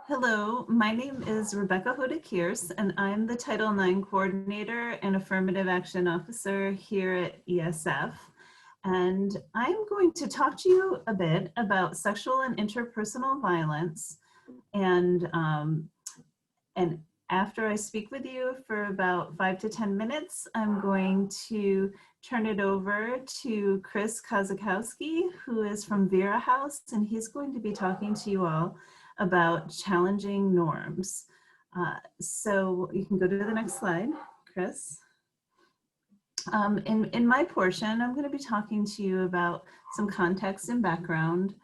Hello, my name is Rebecca Hoda-Kearse, and I'm the Title IX Coordinator and Affirmative Action Officer here at ESF. And I'm going to talk to you a bit about sexual and interpersonal violence. And after I speak with you for about 5 to 10 minutes, I'm going to turn it over to Chris Kozakowski, who is from Vera House, and he's going to be talking to you all about challenging norms. So you can go to the next slide, Chris. In my portion, I'm going to be talking to you about some context and background.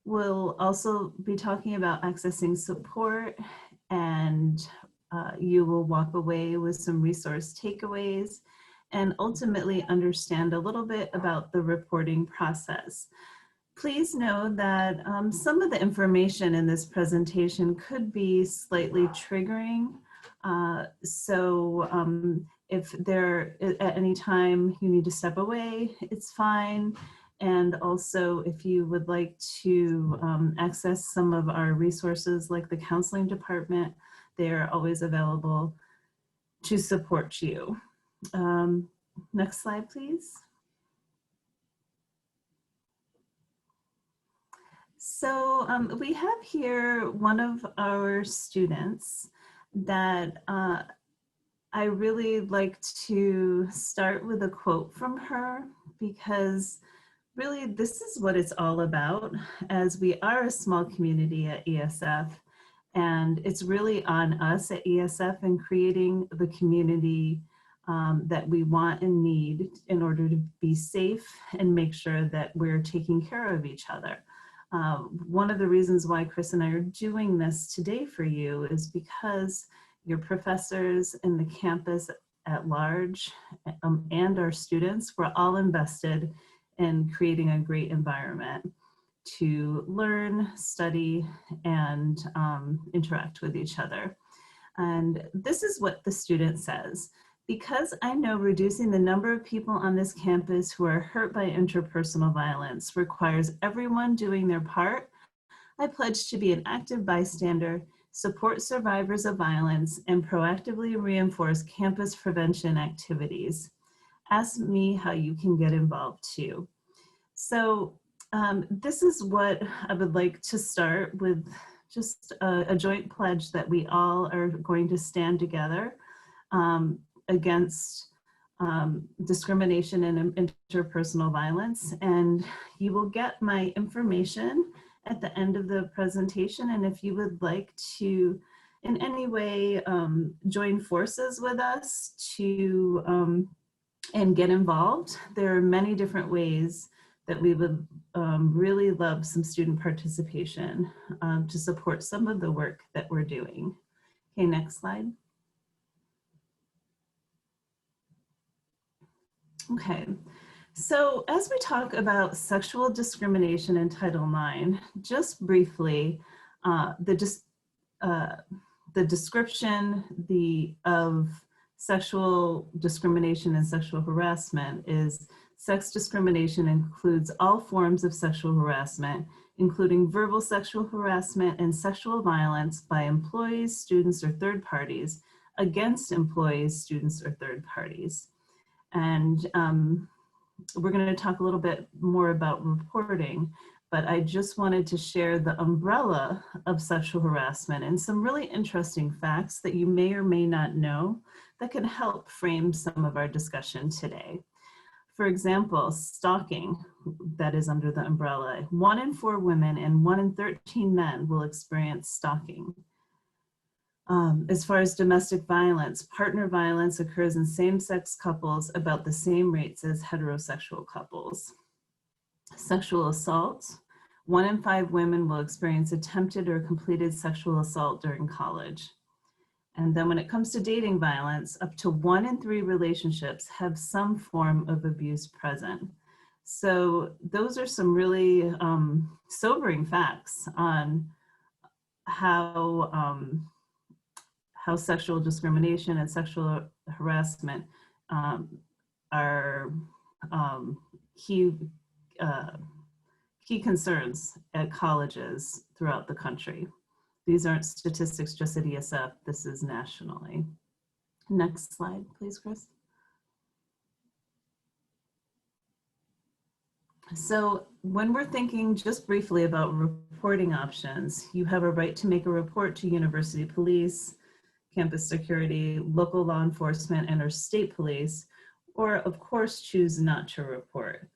We'll also be talking about accessing support, and you will walk away with some resource takeaways and ultimately understand a little bit about the reporting process. Please know that some of the information in this presentation could be slightly triggering. If there at any time you need to step away, it's fine. And also if you would like to access some of our resources like the counseling department, they are always available to support you. Next slide, please. So we have here one of our students that I really like to start with a quote from her, because really this is what it's all about, as we are a small community at ESF, and it's really on us at ESF in creating the community that we want and need in order to be safe and make sure that we're taking care of each other. One of the reasons why Chris and I are doing this today for you is because your professors and the campus at large and our students, we're all invested in creating a great environment to learn, study, and interact with each other. And this is what the student says. Because I know reducing the number of people on this campus who are hurt by interpersonal violence requires everyone doing their part, I pledge to be an active bystander, support survivors of violence, and proactively reinforce campus prevention activities. Ask me how you can get involved too. So this is what I would like to start with, just a joint pledge that we all are going to stand together against discrimination and interpersonal violence. And you will get my information at the end of the presentation. And if you would like to in any way join forces with us to and get involved, there are many different ways that we would really love some student participation to support some of the work that we're doing. Okay, next slide. Okay, so as we talk about sexual discrimination in Title IX, just briefly, the description of sexual discrimination and sexual harassment is: sex discrimination includes all forms of sexual harassment, including verbal sexual harassment and sexual violence by employees, students, or third parties against employees, students, or third parties. And we're going to talk a little bit more about reporting, but I just wanted to share the umbrella of sexual harassment and some really interesting facts that you may or may not know that can help frame some of our discussion today. For example, stalking, that is under the umbrella. 1 in 4 women and 1 in 13 men will experience stalking. As far as domestic violence, partner violence occurs in same-sex couples about the same rates as heterosexual couples. Sexual assault, 1 in 5 women will experience attempted or completed sexual assault during college. And then when it comes to dating violence, up to 1 in 3 relationships have some form of abuse present. So those are some really sobering facts on how sexual discrimination and sexual harassment are key concerns at colleges throughout the country. These aren't statistics just at ESF, this is nationally. Next slide, please, Chris. So when we're thinking just briefly about reporting options, you have a right to make a report to university police, campus security, local law enforcement, and or state police, or of course choose not to report.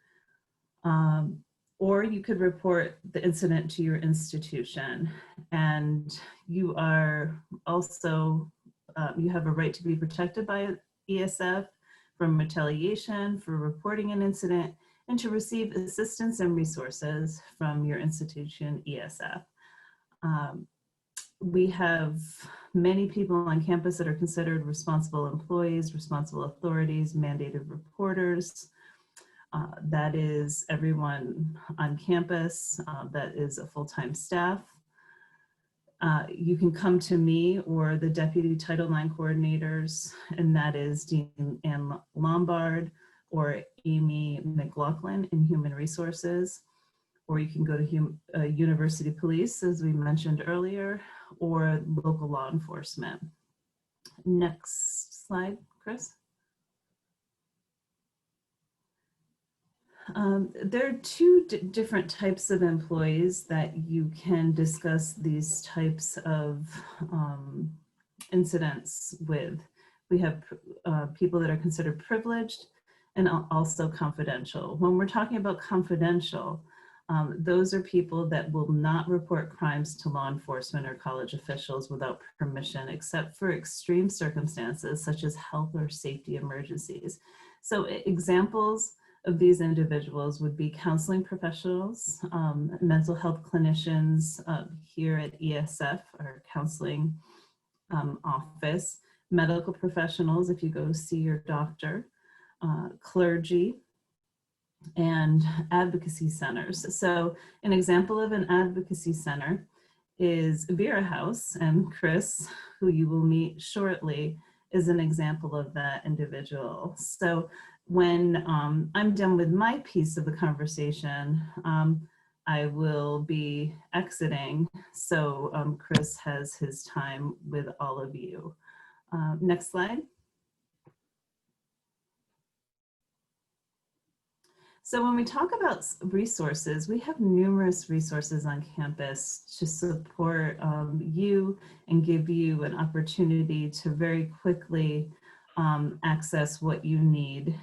Or you could report the incident to your institution, and you are also, you have a right to be protected by ESF from retaliation for reporting an incident, and to receive assistance and resources from your institution, ESF. We have many people on campus that are considered responsible employees, responsible authorities, mandated reporters. That is everyone on campus that is a full-time staff. You can come to me or the Deputy Title IX coordinators, and that is Dean Ann Lombard or Amy McLaughlin in Human Resources, or you can go to University Police, as we mentioned earlier, or local law enforcement. Next slide, Chris. There are two different types of employees that you can discuss these types of incidents with. We have people that are considered privileged and also confidential. When we're talking about confidential, those are people that will not report crimes to law enforcement or college officials without permission, except for extreme circumstances such as health or safety emergencies. So examples of these individuals would be counseling professionals, mental health clinicians here at ESF, our counseling office, medical professionals if you go see your doctor, clergy, and advocacy centers. So an example of an advocacy center is Vera House, and Chris, who you will meet shortly, is an example of that individual. So when I'm done with my piece of the conversation, I will be exiting. So Chris has his time with all of you. Next slide. So when we talk about resources, we have numerous resources on campus to support you and give you an opportunity to very quickly access what you need.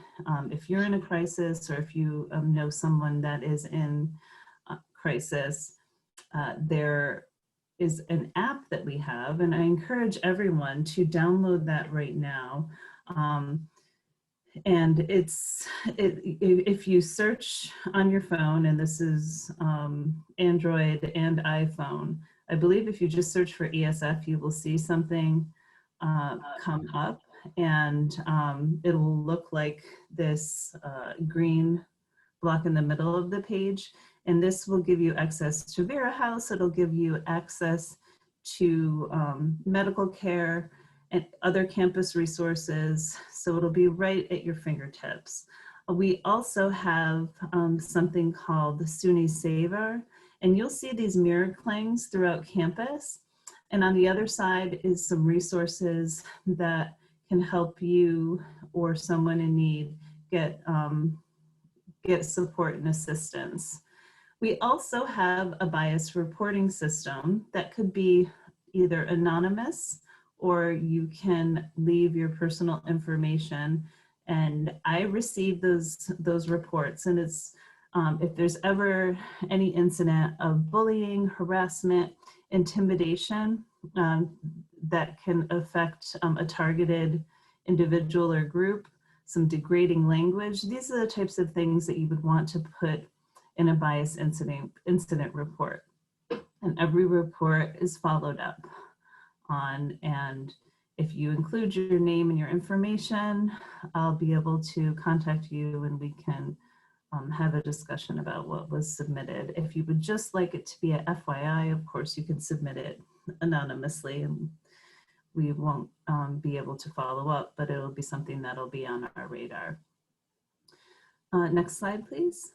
If you're in a crisis or if you know someone that is in crisis, there is an app that we have, and I encourage everyone to download that right now. And if you search on your phone, and this is Android and iPhone, I believe if you just search for ESF, you will see something come up, and it will look like this green block in the middle of the page. And this will give you access to Vera House. It'll give you access to medical care and other campus resources. So it'll be right at your fingertips. We also have something called the SUNY Saver, and you'll see these mirror clings throughout campus. And on the other side is some resources that can help you or someone in need get support and assistance. We also have a bias reporting system that could be either anonymous, or you can leave your personal information. And I receive those reports, and it's if there's ever any incident of bullying, harassment, intimidation that can affect a targeted individual or group, some degrading language, these are the types of things that you would want to put in a bias incident report. And every report is followed up on, and if you include your name and your information, I'll be able to contact you and we can have a discussion about what was submitted. If you would just like it to be a FYI, of course you can submit it anonymously and we won't be able to follow up, but it'll be something that'll be on our radar. Next slide, please.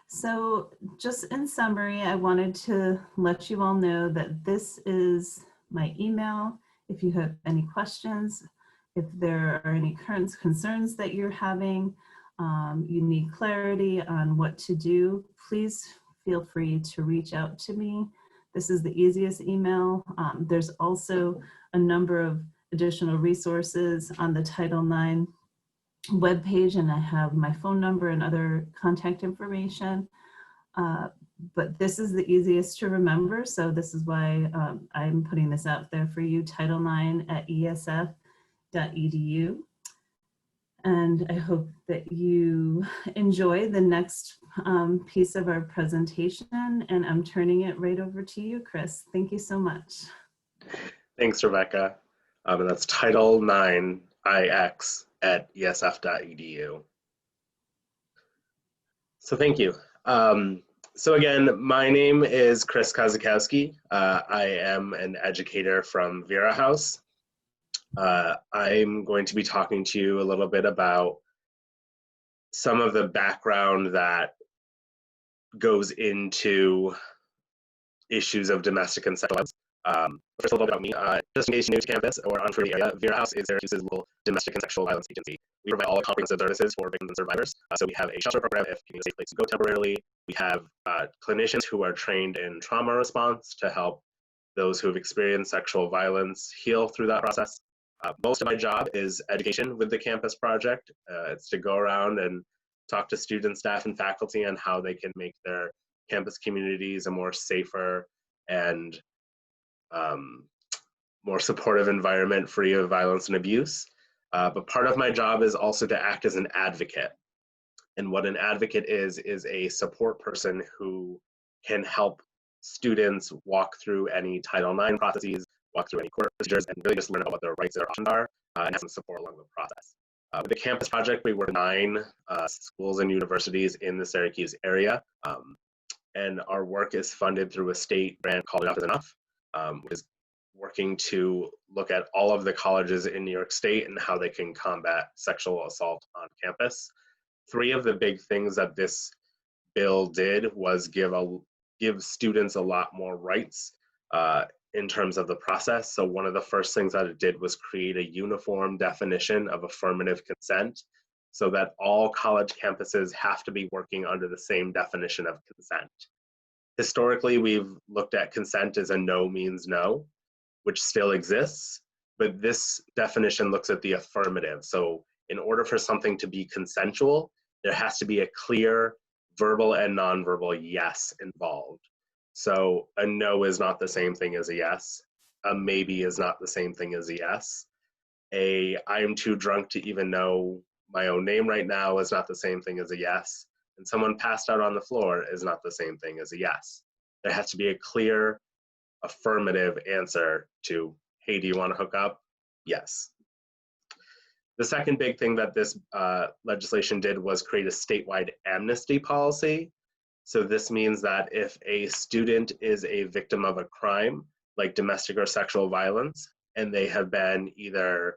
So just in summary, I wanted to let you all know that this is my email. If you have any questions, if there are any current concerns that you're having, you need clarity on what to do, please feel free to reach out to me. This is the easiest email. There's also a number of additional resources on the Title IX webpage, and I have my phone number and other contact information. But this is the easiest to remember, so this is why I'm putting this out there for you, title9@esf.edu. And I hope that you enjoy the next piece of our presentation, and I'm turning it right over to you, Chris. Thank you so much. Thanks, Rebecca. And that's title9ix@esf.edu. So thank you. So again, my name is Chris Kozakowski. I am an educator from Vera House. I'm going to be talking to you a little bit about some of the background that goes into issues of domestic and sexual violence. First, a little bit about me. Just in case you're new to campus or unfamiliar with the area, Vera House is Syracuse's local domestic and sexual violence agency. We provide all comprehensive services for victims and survivors. So we have a shelter program if you need a safe place to go temporarily. We have clinicians who are trained in trauma response to help those who have experienced sexual violence heal through that process. Most of my job is education with the campus project. It's to go around and talk to students, staff, and faculty on how they can make their campus communities a more safer and more supportive environment free of violence and abuse. But part of my job is also to act as an advocate. And what an advocate is a support person who can help students walk through any Title IX processes, walk through any court procedures, and really just learn about what their rights and their options are, and have some support along the process. With the campus project, we work with 9 schools and universities in the Syracuse area. And our work is funded through a state grant called Enough is Enough, which is working to look at all of the colleges in New York State and how they can combat sexual assault on campus. 3 of the big things that this bill did was give students a lot more rights in terms of the process. So one of the first things that it did was create a uniform definition of affirmative consent so that all college campuses have to be working under the same definition of consent. Historically, we've looked at consent as a no means no, which still exists, but this definition looks at the affirmative. So in order for something to be consensual, there has to be a clear verbal and nonverbal yes involved. So a no is not the same thing as a yes. A maybe is not the same thing as a yes. I'm too drunk to even know my own name right now is not the same thing as a yes. And someone passed out on the floor is not the same thing as a yes. There has to be a clear affirmative answer to, hey, do you want to hook up? Yes. The second big thing that this legislation did was create a statewide amnesty policy. So this means that if a student is a victim of a crime, like domestic or sexual violence, and they have been either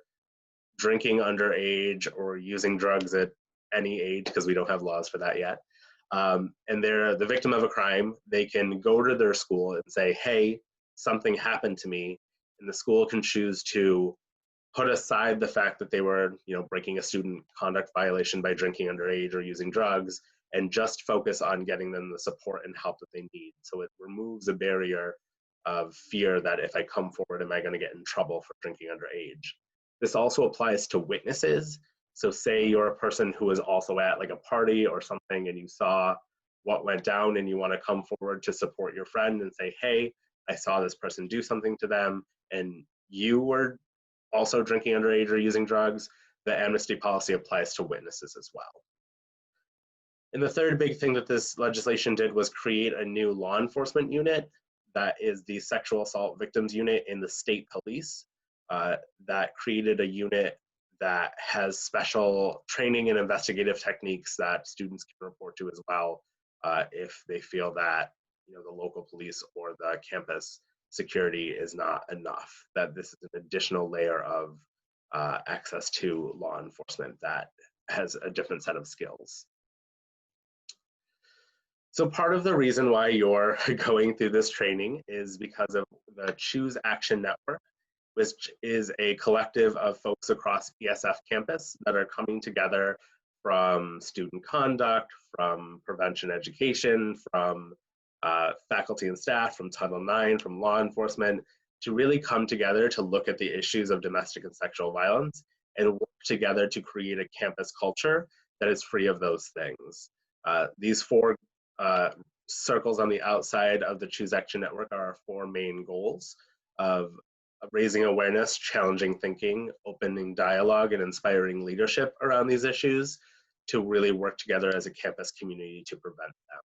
drinking underage or using drugs at any age, because we don't have laws for that yet, and they're the victim of a crime, they can go to their school and say, hey, something happened to me, and the school can choose to put aside the fact that they were, breaking a student conduct violation by drinking underage or using drugs, and just focus on getting them the support and help that they need. So it removes a barrier of fear that if I come forward, am I going to get in trouble for drinking underage? This also applies to witnesses. So say you're a person who was also at like a party or something and you saw what went down and you want to come forward to support your friend and say, hey, I saw this person do something to them and you were also drinking underage or using drugs, the amnesty policy applies to witnesses as well. And the third big thing that this legislation did was create a new law enforcement unit that is the Sexual Assault Victims Unit in the state police that created a unit that has special training and investigative techniques that students can report to as well if they feel that the local police or the campus security is not enough, that this is an additional layer of access to law enforcement that has a different set of skills. So part of the reason why you're going through this training is because of the Choose Action Network, which is a collective of folks across ESF campus that are coming together from student conduct, from prevention education, from faculty and staff, from Title IX, from law enforcement, to really come together to look at the issues of domestic and sexual violence and work together to create a campus culture that is free of those things. These four circles on the outside of the Choose Action Network are our four main goals of raising awareness, challenging thinking, opening dialogue, and inspiring leadership around these issues to really work together as a campus community to prevent them.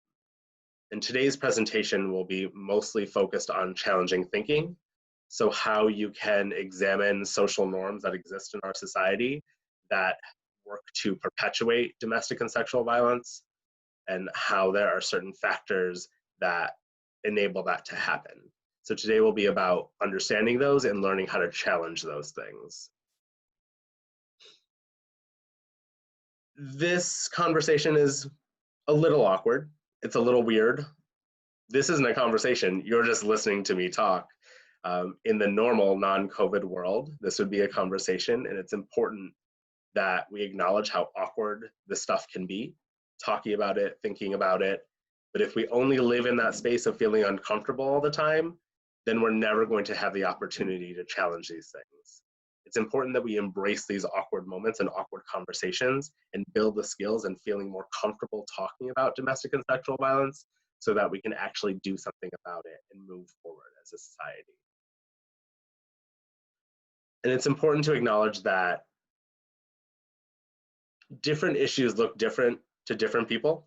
And today's presentation will be mostly focused on challenging thinking. So how you can examine social norms that exist in our society that work to perpetuate domestic and sexual violence, and how there are certain factors that enable that to happen. So today will be about understanding those and learning how to challenge those things. This conversation is a little awkward. It's a little weird. This isn't a conversation. You're just listening to me talk. In the normal non-COVID world, this would be a conversation, and it's important that we acknowledge how awkward this stuff can be, talking about it, thinking about it. But if we only live in that space of feeling uncomfortable all the time, then we're never going to have the opportunity to challenge these things. It's important that we embrace these awkward moments and awkward conversations and build the skills and feeling more comfortable talking about domestic and sexual violence so that we can actually do something about it and move forward as a society. And it's important to acknowledge that different issues look different to different people.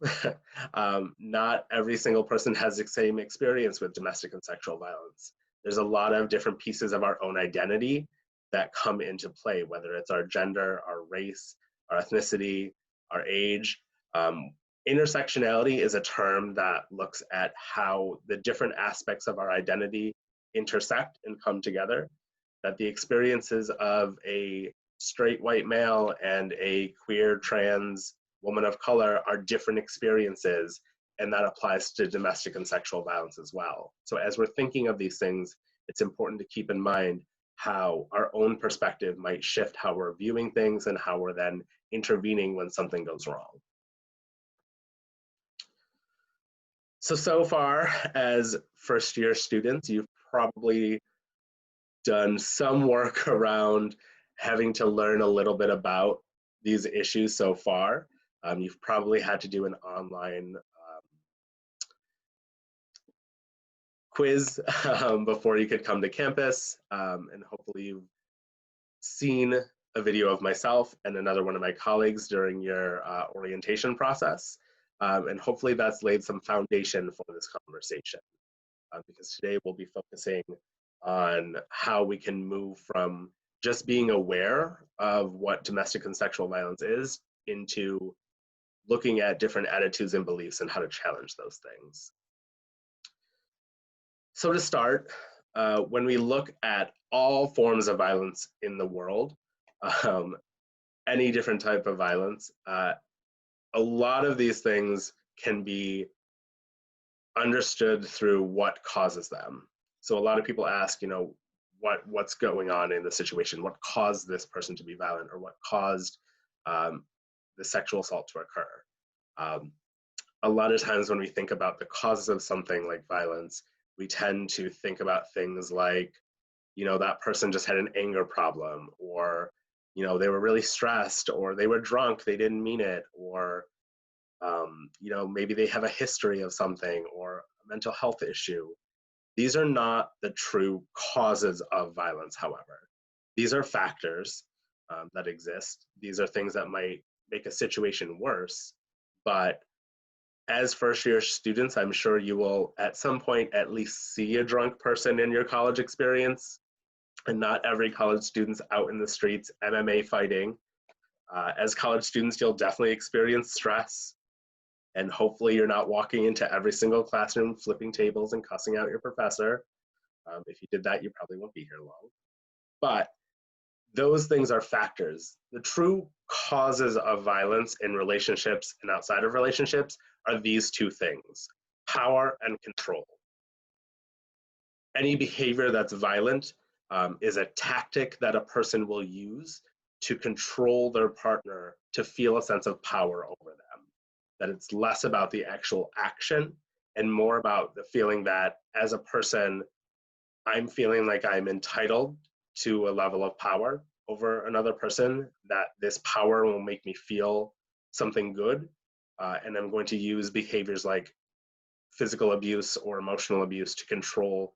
Not every single person has the same experience with domestic and sexual violence. There's a lot of different pieces of our own identity that come into play, whether it's our gender, our race, our ethnicity, our age. Intersectionality is a term that looks at how the different aspects of our identity intersect and come together, that the experiences of a straight white male and a queer trans woman of color are different experiences, and that applies to domestic and sexual violence as well. So as we're thinking of these things, it's important to keep in mind how our own perspective might shift how we're viewing things and how we're then intervening when something goes wrong. So far as first-year students, you've probably done some work around having to learn a little bit about these issues so far. You've probably had to do an online quiz before you could come to campus, and hopefully you've seen a video of myself and another one of my colleagues during your orientation process, and hopefully that's laid some foundation for this conversation, because today we'll be focusing on how we can move from just being aware of what domestic and sexual violence is into looking at different attitudes and beliefs and how to challenge those things. So to start, when we look at all forms of violence in the world, any different type of violence, a lot of these things can be understood through what causes them. So a lot of people ask, you know, what's going on in the situation? What caused this person to be violent, or what caused the sexual assault to occur? A lot of times when we think about the causes of something like violence, we tend to think about things like, you know, that person just had an anger problem, or, you know, they were really stressed, or they were drunk, they didn't mean it, or, you know, maybe they have a history of something or a mental health issue. These are not the true causes of violence, however. These are factors that exist. These are things that might make a situation worse, but as first-year students, I'm sure you will at some point at least see a drunk person in your college experience, and not every college student's out in the streets MMA fighting. As college students, you'll definitely experience stress, and hopefully you're not walking into every single classroom flipping tables and cussing out your professor. If you did that, you probably won't be here long. But those things are factors. The true causes of violence in relationships and outside of relationships are these two things: Power and control. Any behavior that's violent is a tactic that a person will use to control their partner to feel a sense of power over them. That it's less about the actual action and more about the feeling that as a person, I'm feeling like I'm entitled to a level of power over another person, that this power will make me feel something good. And I'm going to use behaviors like physical abuse or emotional abuse to control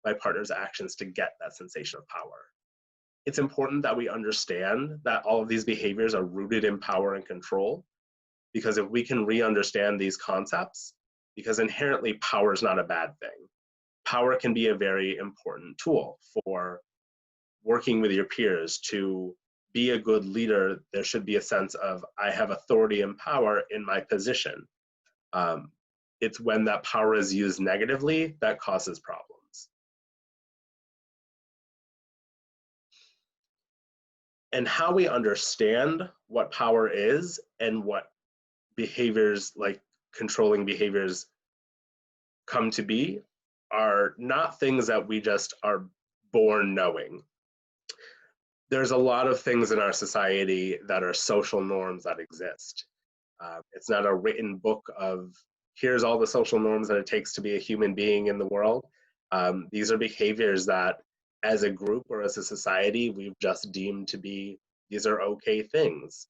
my partner's actions to get that sensation of power. It's important that we understand that all of these behaviors are rooted in power and control, because if we can re-understand these concepts, because inherently power is not a bad thing. Power can be a very important tool for working with your peers. To be a good leader, there should be a sense of, I have authority and power in my position. It's when that power is used negatively that causes problems. And how we understand what power is and what behaviors, like controlling behaviors, come to be are not things that we just are born knowing. There's a lot of things in our society that are social norms that exist. It's not a written book of, here's all the social norms that it takes to be a human being in the world. These are behaviors that as a group or as a society, we've just deemed to be, these are okay things.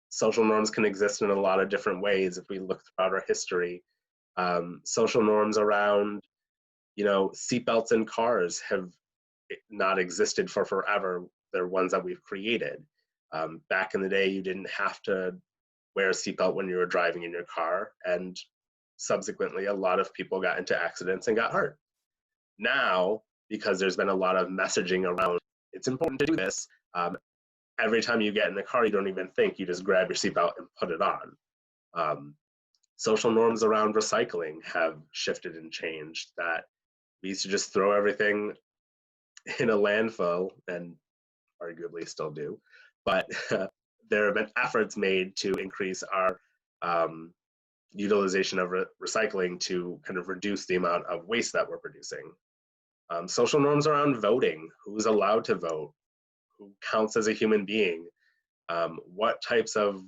Social norms can exist in a lot of different ways if we look throughout our history. Social norms around, seatbelts in cars have not existed for forever. They're ones that we've created. Back in the day, you didn't have to wear a seatbelt when you were driving in your car, and subsequently a lot of people got into accidents and got hurt. Now, because there's been a lot of messaging around, it's important to do this, every time you get in the car, you don't even think, you just grab your seatbelt and put it on. Social norms around recycling have shifted and changed, that we used to just throw everything in a landfill, and arguably still do, but there have been efforts made to increase our utilization of recycling to kind of reduce the amount of waste that we're producing. Social norms around voting, who's allowed to vote, who counts as a human being, what types of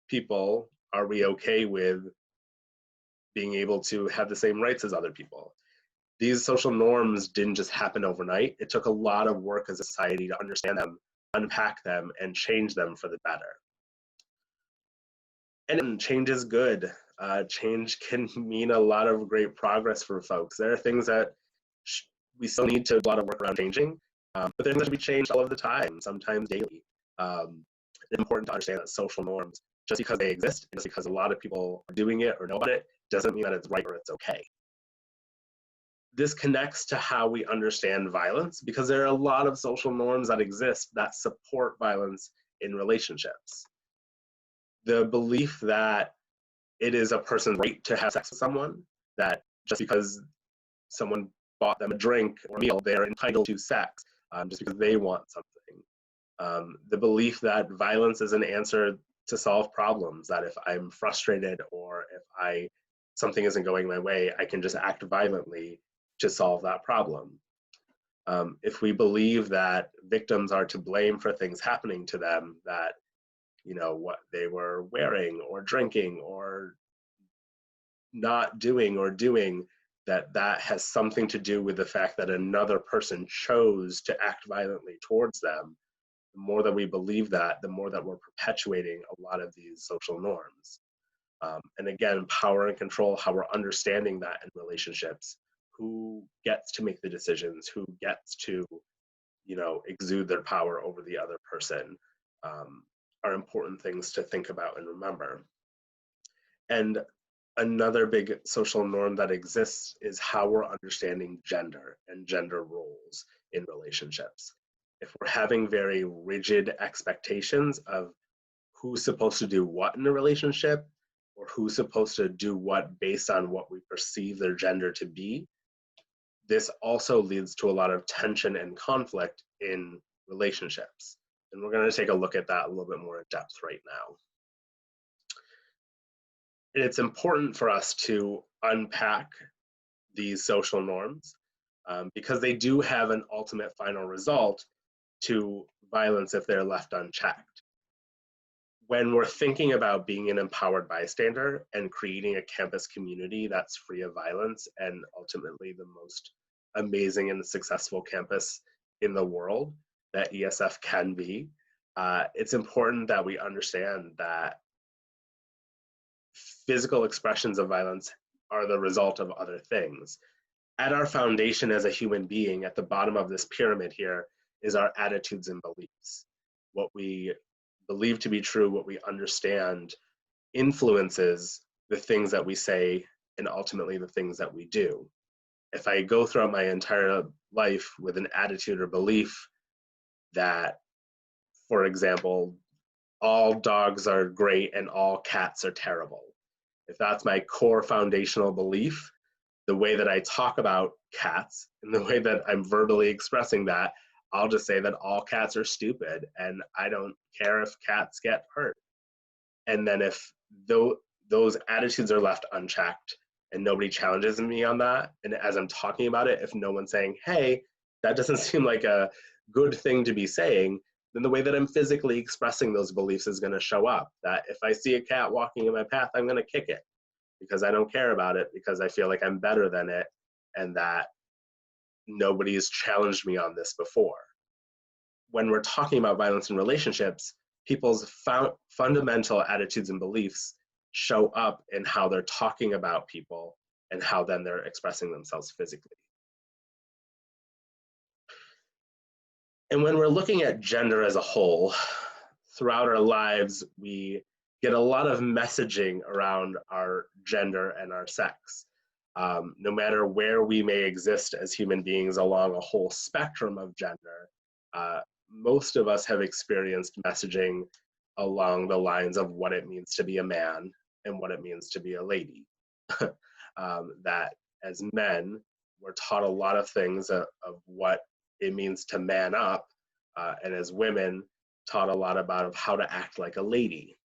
people are we okay with being able to have the same rights as other people. These social norms didn't just happen overnight. It took a lot of work as a society to understand them, unpack them, and change them for the better. And change is good. Change can mean a lot of great progress for folks. There are things that we still need to do a lot of work around changing, but they're going to be changed all of the time, sometimes daily. It's important to understand that social norms, just because they exist, just because a lot of people are doing it or know about it, doesn't mean that it's right or it's okay. This connects to how we understand violence, because there are a lot of social norms that exist that support violence in relationships. The belief that it is a person's right to have sex with someone, that just because someone bought them a drink or a meal, they're entitled to sex just because they want something. The belief that violence is an answer to solve problems, that if I'm frustrated or if something isn't going my way, I can just act violently to solve that problem. If we believe that victims are to blame for things happening to them, that what they were wearing or drinking or not doing or doing, that has something to do with the fact that another person chose to act violently towards them, the more that we believe that, the more that we're perpetuating a lot of these social norms. And again, power and control, how we're understanding that in relationships, who gets to make the decisions, who gets to, exude their power over the other person, are important things to think about and remember. And another big social norm that exists is how we're understanding gender and gender roles in relationships. If we're having very rigid expectations of who's supposed to do what in a relationship, or who's supposed to do what based on what we perceive their gender to be, this also leads to a lot of tension and conflict in relationships. And we're going to take a look at that a little bit more in depth right now. And it's important for us to unpack these social norms because they do have an ultimate final result to violence if they're left unchecked. When we're thinking about being an empowered bystander and creating a campus community that's free of violence and ultimately the most amazing and successful campus in the world that ESF can be, it's important that we understand that physical expressions of violence are the result of other things. At our foundation as a human being, at the bottom of this pyramid here, is our attitudes and beliefs. What we believe to be true, what we understand, influences the things that we say and ultimately the things that we do. If I go throughout my entire life with an attitude or belief that, for example, all dogs are great and all cats are terrible, if that's my core foundational belief, the way that I talk about cats and the way that I'm verbally expressing that, I'll just say that all cats are stupid and I don't care if cats get hurt. And then if those attitudes are left unchecked and nobody challenges me on that, and as I'm talking about it, if no one's saying, hey, that doesn't seem like a good thing to be saying, then the way that I'm physically expressing those beliefs is going to show up. That if I see a cat walking in my path, I'm going to kick it because I don't care about it, because I feel like I'm better than it and that nobody's challenged me on this before. When we're talking about violence in relationships, people's fundamental attitudes and beliefs show up in how they're talking about people and how then they're expressing themselves physically. And when we're looking at gender as a whole, throughout our lives, we get a lot of messaging around our gender and our sex. No matter where we may exist as human beings along a whole spectrum of gender, most of us have experienced messaging along the lines of what it means to be a man and what it means to be a lady. That as men, we're taught a lot of things of what it means to man up, and as women, taught a lot about how to act like a lady.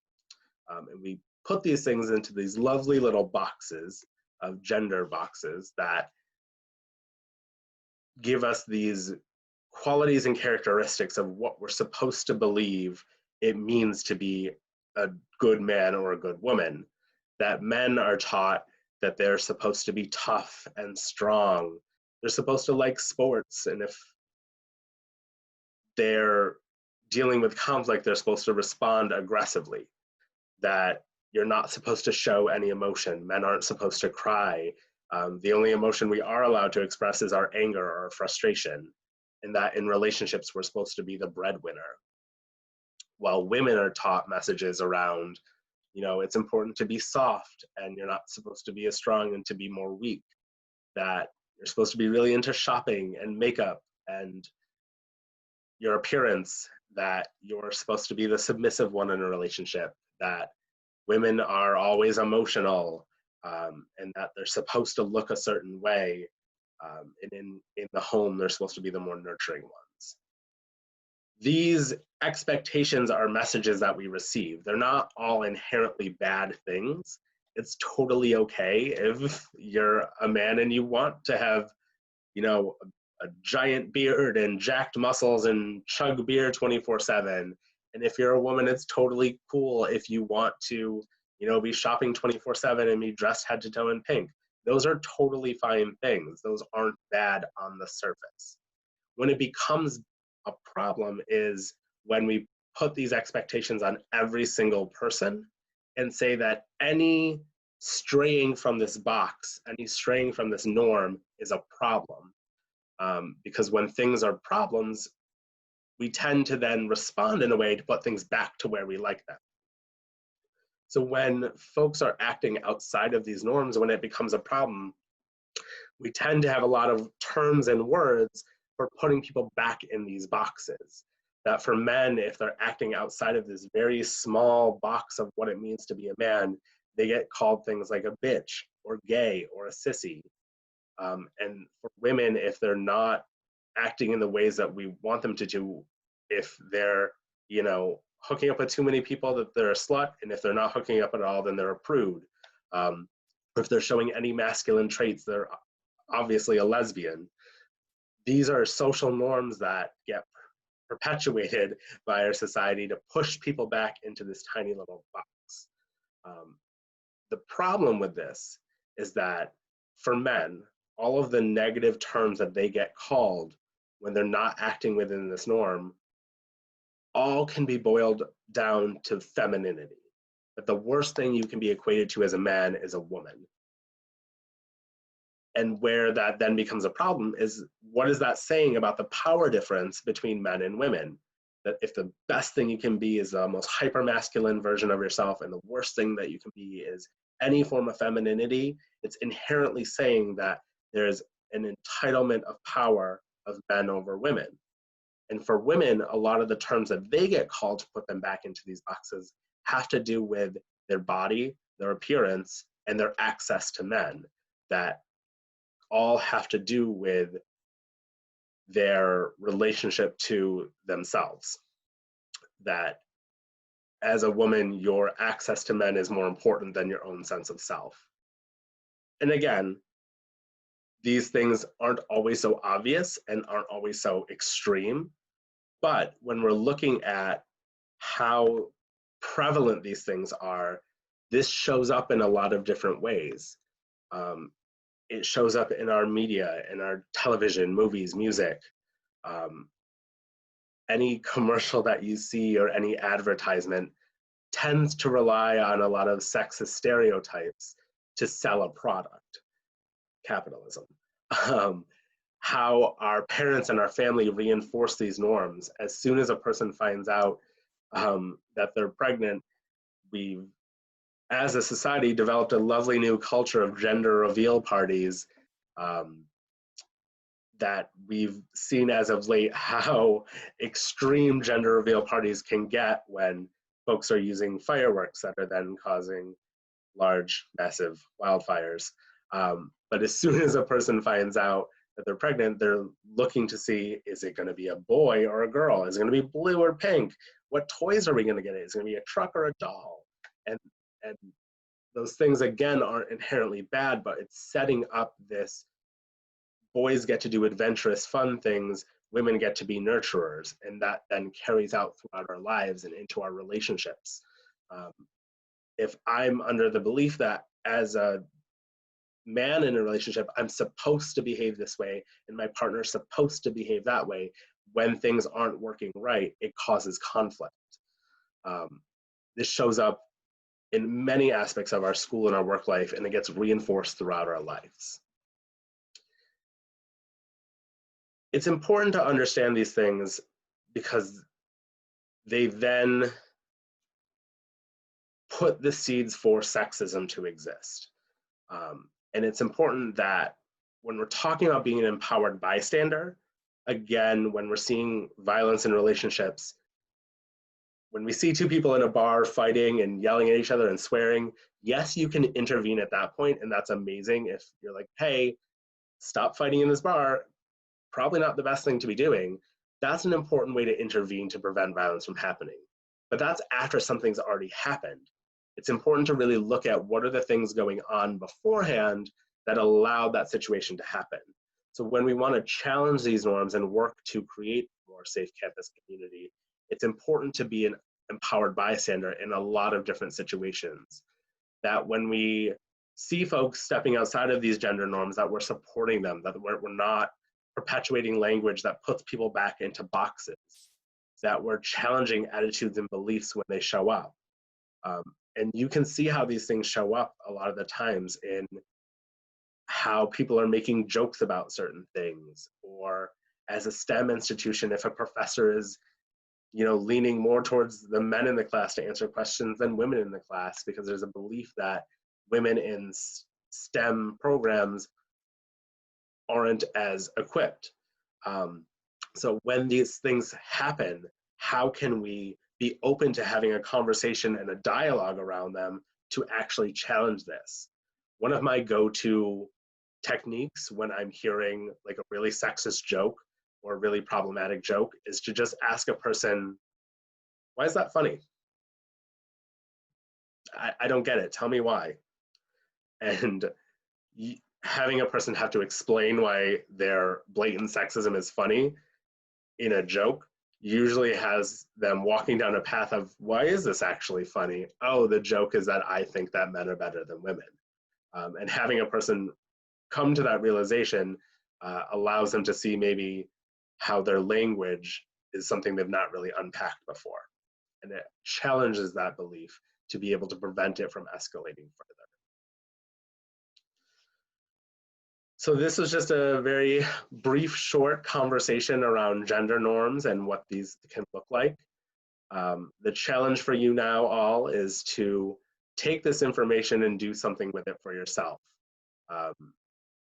And we put these things into these lovely little boxes of gender boxes that give us these qualities and characteristics of what we're supposed to believe it means to be a good man or a good woman. That men are taught that they're supposed to be tough and strong. They're supposed to like sports, and if they're dealing with conflict, they're supposed to respond aggressively. That you're not supposed to show any emotion. Men aren't supposed to cry. The only emotion we are allowed to express is our anger or our frustration. And that in relationships, we're supposed to be the breadwinner. While women are taught messages around, it's important to be soft and you're not supposed to be as strong and to be more weak. That you're supposed to be really into shopping and makeup and your appearance, that you're supposed to be the submissive one in a relationship, that women are always emotional, and that they're supposed to look a certain way, and in the home, they're supposed to be the more nurturing ones. These expectations are messages that we receive. They're not all inherently bad things. It's totally okay if you're a man and you want to have, a giant beard and jacked muscles and chug beer 24/7. And if you're a woman, it's totally cool if you want to, be shopping 24/7 and be dressed head to toe in pink. Those are totally fine things. Those aren't bad on the surface. When it becomes a problem is when we put these expectations on every single person and say that any straying from this box, any straying from this norm is a problem. Because when things are problems, we tend to then respond in a way to put things back to where we like them. So when folks are acting outside of these norms, when it becomes a problem, we tend to have a lot of terms and words for putting people back in these boxes. That for men, if they're acting outside of this very small box of what it means to be a man, they get called things like a bitch or gay or a sissy. And for women, if they're not acting in the ways that we want them to do, if they're, hooking up with too many people, that they're a slut, and if they're not hooking up at all, then they're a prude. If they're showing any masculine traits, they're obviously a lesbian. These are social norms that get perpetuated by our society to push people back into this tiny little box. The problem with this is that for men, all of the negative terms that they get called when they're not acting within this norm all can be boiled down to femininity. That the worst thing you can be equated to as a man is a woman. And where that then becomes a problem is, what is that saying about the power difference between men and women? That if the best thing you can be is the most hyper-masculine version of yourself, and the worst thing that you can be is any form of femininity, it's inherently saying that there's an entitlement of power of men over women. And for women, a lot of the terms that they get called to put them back into these boxes have to do with their body, their appearance, and their access to men, that all have to do with their relationship to themselves. That as a woman, your access to men is more important than your own sense of self. And again, these things aren't always so obvious and aren't always so extreme, but when we're looking at how prevalent these things are, this shows up in a lot of different ways. It shows up in our media, in our television, movies, music. Any commercial that you see or any advertisement tends to rely on a lot of sexist stereotypes to sell a product. Capitalism. How our parents and our family reinforce these norms. As soon as a person finds out that they're pregnant, we've, as a society, developed a lovely new culture of gender reveal parties that we've seen as of late how extreme gender reveal parties can get when folks are using fireworks that are then causing large, massive wildfires. But as soon as a person finds out that they're pregnant, they're looking to see, is it going to be a boy or a girl? Is it going to be blue or pink? What toys are we going to get? Is it going to be a truck or a doll? And those things, again, aren't inherently bad, but it's setting up this, boys get to do adventurous, fun things, women get to be nurturers, and that then carries out throughout our lives and into our relationships. If I'm under the belief that as a man in a relationship, I'm supposed to behave this way, and my partner's supposed to behave that way, when things aren't working right, it causes conflict. This shows up in many aspects of our school and our work life, and it gets reinforced throughout our lives. It's important to understand these things because they then put the seeds for sexism to exist. And it's important that when we're talking about being an empowered bystander, again, when we're seeing violence in relationships, when we see two people in a bar fighting and yelling at each other and swearing, yes, you can intervene at that point, and that's amazing. If you're like, hey, stop fighting in this bar, probably not the best thing to be doing. That's an important way to intervene to prevent violence from happening. But that's after something's already happened. It's important to really look at what are the things going on beforehand that allowed that situation to happen. So when we want to challenge these norms and work to create a more safe campus community, it's important to be an empowered bystander in a lot of different situations. That when we see folks stepping outside of these gender norms, that we're supporting them, that we're not perpetuating language that puts people back into boxes, that we're challenging attitudes and beliefs when they show up. And you can see how these things show up a lot of the times in how people are making jokes about certain things, or as a STEM institution, if a professor is, leaning more towards the men in the class to answer questions than women in the class, because there's a belief that women in STEM programs aren't as equipped. So when these things happen, how can we be open to having a conversation and a dialogue around them to actually challenge this? One of my go-to techniques when I'm hearing like a really sexist joke or a really problematic joke is to just ask a person, why is that funny? I don't get it. Tell me why. And having a person have to explain why their blatant sexism is funny in a joke usually has them walking down a path of, why is this actually funny? Oh, the joke is that I think that men are better than women. And having a person come to that realization allows them to see maybe how their language is something they've not really unpacked before. And it challenges that belief to be able to prevent it from escalating further. So this was just a very brief, short conversation around gender norms and what these can look like. The challenge for you now all is to take this information and do something with it for yourself.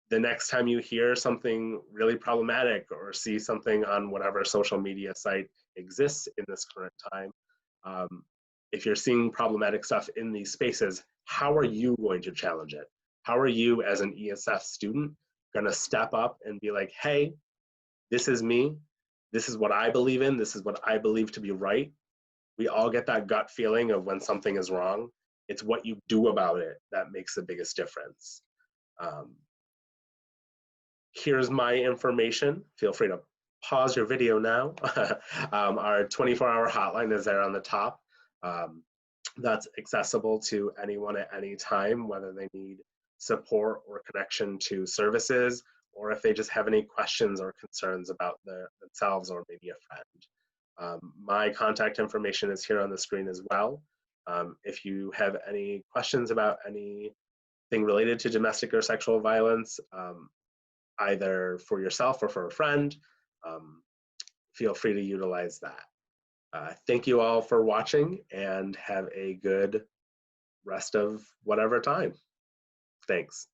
The next time you hear something really problematic or see something on whatever social media site exists in this current time, if you're seeing problematic stuff in these spaces, how are you going to challenge it? How are you as an ESF student going to step up and be like, hey, this is me. This is what I believe in. This is what I believe to be right. We all get that gut feeling of when something is wrong. It's what you do about it that makes the biggest difference. Here's my information. Feel free to pause your video now. Our 24-hour hotline is there on the top. That's accessible to anyone at any time, whether they need support or connection to services, or if they just have any questions or concerns about themselves or maybe a friend. My contact information is here on the screen as well. If you have any questions about anything related to domestic or sexual violence, either for yourself or for a friend, feel free to utilize that. Thank you all for watching and have a good rest of whatever time. Thanks.